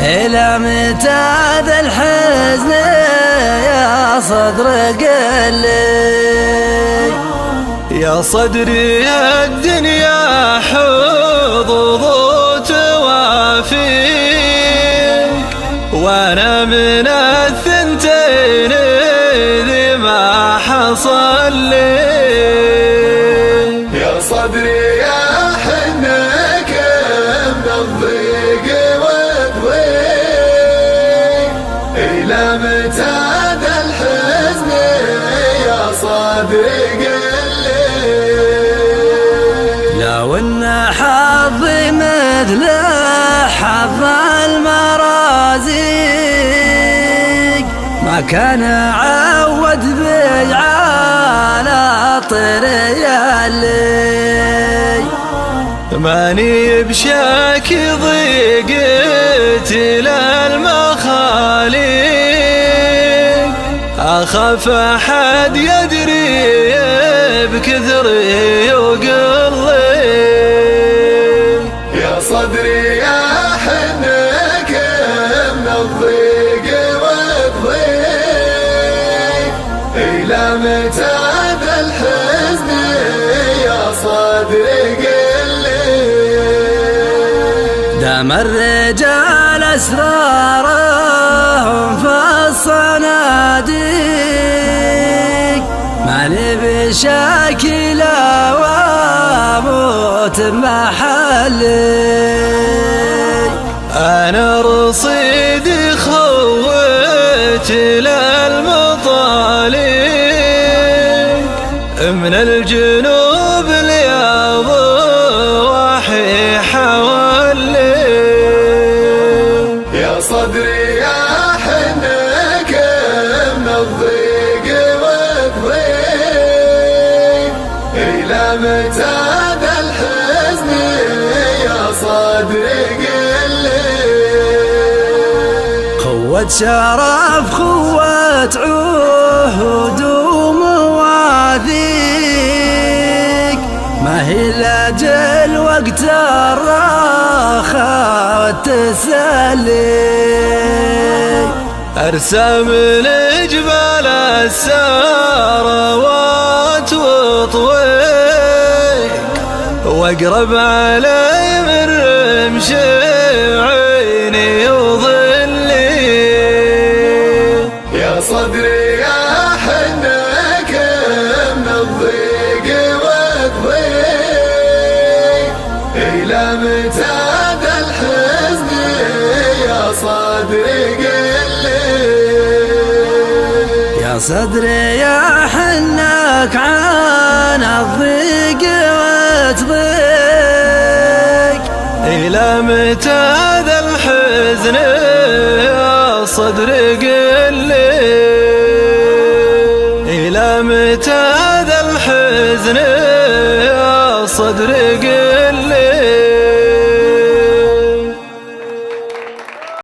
إلى متى ذا الحزن يا صدر قلي؟ يا صدري الدنيا حظوظ توافيك، وانا من الثنتين ذي ما حصل لي. يا صدري يا حنك من الضيق والضيق، إلى متى ذا الحزن يا صدري قلي؟ لو ان حظي مثل حظ المرازيق ما كان عود بي على طري اللي ماني بشاكي ضيقتي للمخاليق، أخاف أحد يدري بكثري وقلي. يا صدري يا حنك من الضيق والضيق، إلى متى ذا الحزن يا صدري قلي؟ دام الرجال أسرارهم في الصناديق، ماني بشاكل واموت بمحلي. أنا رصيدي خوتي للمطالب، من الجنوب الياض وحي حولي. يا صدري يا حنك من الضيق والضيق، إلى متى ذا الحزن يا صدري قلي؟ خوة شرف خوة عهود ومواثيق، ما هي لأجل وقت الراحة والتسلي. أرسم الجبال الساروات وطويق، واقرب علي من رمش عيني وظلي. يا صدري يا حنك من الضيق والضيق، إلى متى ذا الحزن يا صدري قلي؟ يا صدري يا حنك عن الضيق وتضيق، إلى متى ذا الحزن يا صدري قلي؟ إلى متى ذا الحزن يا صدري قلي؟